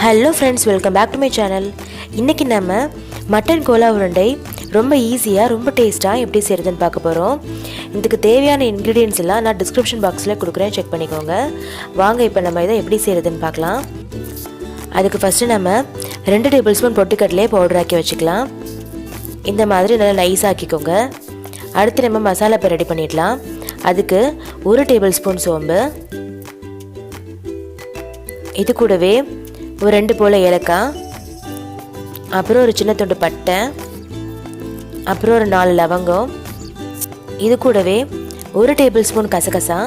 Hello friends, welcome back to my channel. இன்றைக்கி நம்ம mutton Cola உருண்டை ரொம்ப ஈஸியாக ரொம்ப டேஸ்ட்டாக எப்படி செய்கிறதுன்னு பார்க்க போகிறோம். இதுக்கு தேவையான இன்க்ரீடியன்ஸ் எல்லாம் நான் டிஸ்கிரிப்ஷன் பாக்ஸில் கொடுக்குறேன், செக் பண்ணிக்கோங்க. வாங்க இப்போ நம்ம இதை எப்படி செய்கிறதுன்னு பார்க்கலாம். அதுக்கு ஃபஸ்ட்டு நம்ம 2 டேபிள் ஸ்பூன் பொட்டுக்கடலையை பவுடர் ஆக்கி வச்சுக்கலாம். இந்த மாதிரி நல்லா நைஸ் ஆக்கிக்கோங்க. அடுத்து நம்ம மசாலா இப்போ ரெடி பண்ணிடலாம். அதுக்கு 1 டேபிள் ஸ்பூன் சோம்பு, இது கூடவே ஒரு 2 போல் ஏலக்காய், அப்புறம் ஒரு சின்ன துண்டு பட்டை, அப்புறம் ஒரு 4 லவங்கம், இது கூடவே 1 டேபிள் ஸ்பூன் கசகசா,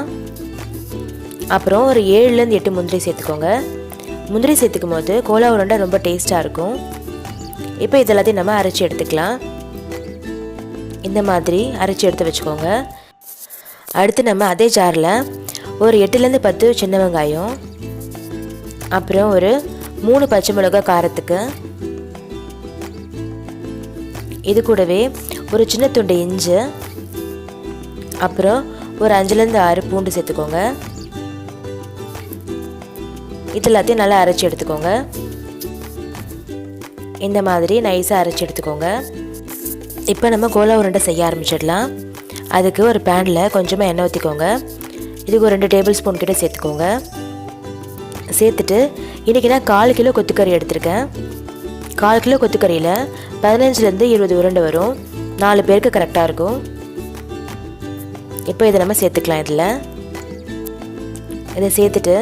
அப்புறம் ஒரு 7லேருந்து 8 முந்திரி சேர்த்துக்கோங்க. முந்திரி சேர்த்துக்கும் போது கோலா உருண்டை ரொம்ப டேஸ்ட்டாக இருக்கும். இப்போ இதெல்லாத்தையும் நம்ம அரைச்சி எடுத்துக்கலாம். இந்த மாதிரி அரைச்சி எடுத்து வச்சுக்கோங்க. அடுத்து நம்ம அதே ஜாரில் ஒரு 8லேருந்து 10 சின்ன வெங்காயம், அப்புறம் ஒரு 3 பச்சை மிளகாய் காரத்துக்கு, இது கூடவே ஒரு சின்ன துண்டு இஞ்சி, அப்புறம் ஒரு 5லேருந்து 6 பூண்டு சேர்த்துக்கோங்க. இது எல்லாத்தையும் நல்லா அரைச்சி எடுத்துக்கோங்க. இந்த மாதிரி நைஸாக அரைச்சி எடுத்துக்கோங்க. இப்போ நம்ம கோலா உருண்டை செய்ய ஆரம்பிச்சிடலாம். அதுக்கு ஒரு பேனில் கொஞ்சமாக எண்ணெய் ஊற்றிக்கோங்க. இதுக்கு ஒரு 2 டேபிள் ஸ்பூன் கிட்ட சேர்த்துக்கோங்க. சேர்த்துட்டு இன்றைக்கி நான் 4 கிலோ கொத்துக்கறி எடுத்திருக்கேன். 4 கிலோ கொத்துக்கறியில் 15லேருந்து 20 உருண்டை வரும். 4 பேருக்கு கரெக்டாக இருக்கும். இப்போ இதை நம்ம சேர்த்துக்கலாம். இதை சேர்த்துட்டு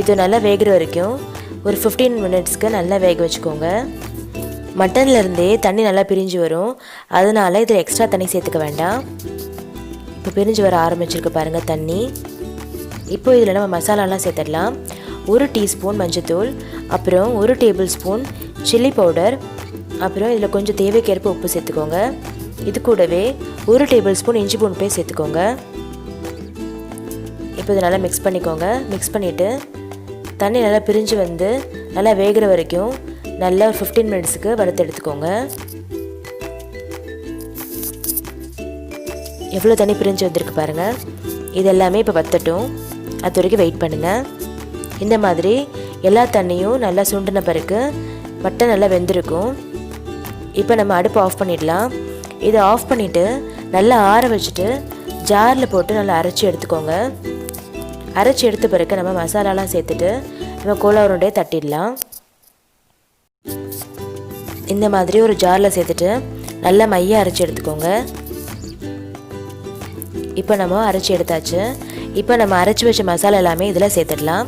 இது நல்லா வேகிற வரைக்கும் ஒரு 15 மினிட்ஸ்க்கு நல்லா வேக வச்சுக்கோங்க. மட்டன்லேருந்தே தண்ணி நல்லா பிரிஞ்சு வரும், அதனால் இதில் எக்ஸ்ட்ரா தண்ணி சேர்த்துக்க வேண்டாம். இப்போ பிரிஞ்சு வர ஆரம்பிச்சிருக்கு பாருங்கள் தண்ணி. இப்போ இதில் நம்ம மசாலாலாம் சேர்த்துடலாம். 1 டீஸ்பூன் மஞ்சத்தூள், அப்புறம் 1 டேபிள் ஸ்பூன் சில்லி பவுடர், அப்புறம் இதில் கொஞ்சம் தேவைக்கேற்ப உப்பு சேர்த்துக்கோங்க. இது கூடவே 1 டேபிள் ஸ்பூன் இஞ்சி பூண்டு பேஸ்ட் சேர்த்துக்கோங்க. இப்போ இதை நல்லா மிக்ஸ் பண்ணிக்கோங்க. மிக்ஸ் பண்ணிவிட்டு தண்ணி நல்லா பிரிஞ்சு வந்து நல்லா வேகிற வரைக்கும் நல்லா ஒரு 15 மினிட்ஸுக்கு வறுத்து எடுத்துக்கோங்க. எவ்வளோ தண்ணி பிரிஞ்சு வந்திருக்கு பாருங்கள். இது எல்லாமே இப்போ வத்தட்டும், அது வரைக்கும் வெயிட் பண்ணுங்கள். இந்த மாதிரி எல்லா தண்ணியும் நல்லா சுண்டின பிறகு மட்டன் நல்லா வெந்திருக்கும். இப்போ நம்ம அடுப்பு ஆஃப் பண்ணிடலாம். இதை ஆஃப் பண்ணிவிட்டு நல்லா ஆற வச்சுட்டு ஜாரில் போட்டு நல்லா அரைச்சி எடுத்துக்கோங்க. அரைச்சி எடுத்த பிறகு நம்ம மசாலாலாம் சேர்த்துட்டு நம்ம கோலா உருண்டையை தட்டிடலாம். இந்த மாதிரி ஒரு ஜாரில் சேர்த்துட்டு நல்லா மையாக அரைச்சி எடுத்துக்கோங்க. இப்போ நம்ம அரைச்சி எடுத்தாச்சு. இப்போ நம்ம அரைச்சி வச்ச மசாலா எல்லாமே இதில் சேர்த்துடலாம்.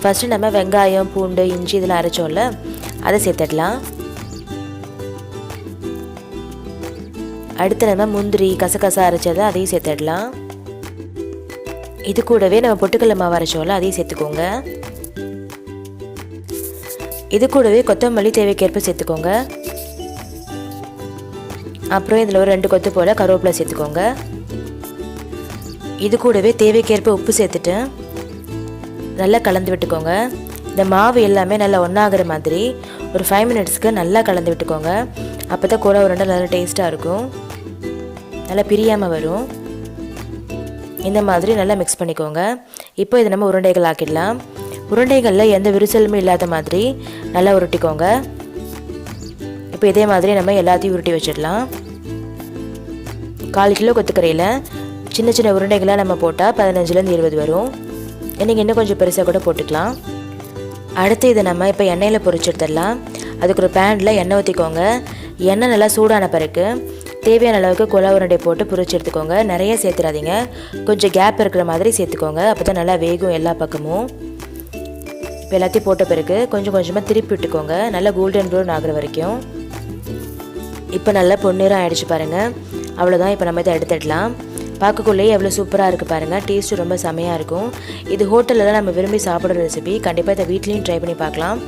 ஃபஸ்ட்டு நம்ம வெங்காயம், பூண்டு, இஞ்சி இதெல்லாம் அரைச்சோம்ல, அதை சேர்த்துடலாம். அடுத்து நம்ம முந்திரி, கசகசா அரைச்சதை அதையும் சேர்த்துடலாம். இது கூடவே நம்ம பொட்டுக்கடலை மாவு அரைச்சோம்ல, அதையும் சேர்த்துக்கோங்க. இது கூடவே கொத்தமல்லி தேவைக்கேற்ப சேர்த்துக்கோங்க. அப்புறம் இதில் ஒரு 2 கொத்து போல் கருவேப்பிலை சேர்த்துக்கோங்க. இது கூடவே தேவைக்கேற்ப உப்பு சேர்த்துட்டு நல்லா கலந்து விட்டுக்கோங்க. இந்த மாவு எல்லாமே நல்லா ஒன்றாகிற மாதிரி ஒரு 5 மினிட்ஸ்க்கு நல்லா கலந்து விட்டுக்கோங்க. அப்போ தான் கோலா உருண்டை நல்லா டேஸ்ட்டாக இருக்கும், நல்லா பிரியாமல் வரும். இந்த மாதிரி நல்லா மிக்ஸ் பண்ணிக்கோங்க. இப்போ இதை நம்ம உருண்டைகள் ஆக்கிடலாம். உருண்டைகளில் எந்த விரிசலுமே இல்லாத மாதிரி நல்லா உருட்டிக்கோங்க. இப்போ இதே மாதிரி நம்ம எல்லாத்தையும் உருட்டி வச்சிடலாம். 4 கிலோ கொத்துக்கறியில் சின்ன சின்ன உருண்டைகளாக நம்ம போட்டால் 15லேருந்து 20 வரும். நீங்கள் இன்னும் கொஞ்சம் பெருசாக கூட போட்டுக்கலாம். அடுத்து இதை நம்ம இப்போ எண்ணெயில் பொரிச்சு எடுத்துடலாம். அதுக்கு ஒரு பேனில் எண்ணெய் ஊற்றிக்கோங்க. எண்ணெய் நல்லா சூடான பிறகு தேவையான அளவுக்கு கோலா உருண்டை போட்டு பொரிச்சு எடுத்துக்கோங்க. நிறைய சேர்த்துடாதீங்க, கொஞ்சம் கேப் இருக்கிற மாதிரி சேர்த்துக்கோங்க. அப்போ தான் நல்லா வேகும் எல்லா பக்கமும். இப்போ எல்லாத்தையும் போட்ட பிறகு கொஞ்சம் கொஞ்சமாக திருப்பி விட்டுக்கோங்க, நல்லா கோல்டன் ப்ரௌன் ஆகிற வரைக்கும். இப்போ நல்லா பொன்னிறம் ஆகிடுச்சு பாருங்கள். அவ்வளோதான். இப்போ நம்ம இதை எடுத்துடலாம். பார்க்கக்குள்ளேயே எவ்வளோ சூப்பராக இருக்குது பாருங்கள். டேஸ்ட்டு ரொம்ப செமையாக இருக்கும். இது ஹோட்டலில் நம்ம விரும்பி சாப்பிட்ற ரெசிபி. கண்டிப்பாக இதை வீட்லேயும் ட்ரை பண்ணி பார்க்கலாம்.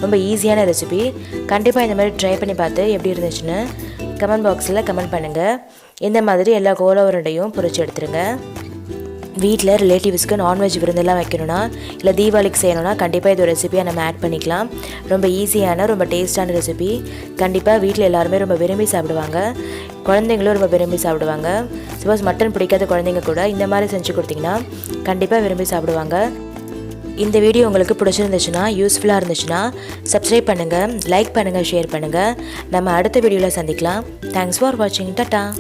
ரொம்ப ஈஸியான ரெசிபி. கண்டிப்பாக இந்த மாதிரி ட்ரை பண்ணி பார்த்து எப்படி இருந்துச்சுன்னு கமெண்ட் பாக்ஸில் கமெண்ட் பண்ணுங்கள். இந்த மாதிரி எல்லா கோலா உருண்டையும் பொரிச்சு எடுத்துருங்க. வீட்டில் ரிலேட்டிவ்ஸ்க்கு நான்வெஜ் விருந்தெல்லாம் வைக்கணும்னா இல்லை தீபாவளிக்கு செய்யணும்னா கண்டிப்பாக இது ஒரு ரெசிபியாக நம்ம ஆட் பண்ணிக்கலாம். ரொம்ப ஈஸியான ரொம்ப டேஸ்டான ரெசிபி. கண்டிப்பாக வீட்டில் எல்லாருமே ரொம்ப விரும்பி சாப்பிடுவாங்க. குழந்தைங்களும் ரொம்ப விரும்பி சாப்பிடுவாங்க. சப்போஸ் மட்டன் பிடிக்காத குழந்தைங்க கூட இந்த மாதிரி செஞ்சு கொடுத்தீங்கன்னா கண்டிப்பாக விரும்பி சாப்பிடுவாங்க. இந்த வீடியோ உங்களுக்கு பிடிச்சிருந்துச்சுன்னா, யூஸ்ஃபுல்லாக இருந்துச்சுன்னா சப்ஸ்கிரைப் பண்ணுங்கள், லைக் பண்ணுங்கள், ஷேர் பண்ணுங்கள். நம்ம அடுத்த வீடியோவில் சந்திக்கலாம். தேங்க்ஸ் ஃபார் வாட்சிங். டாடா.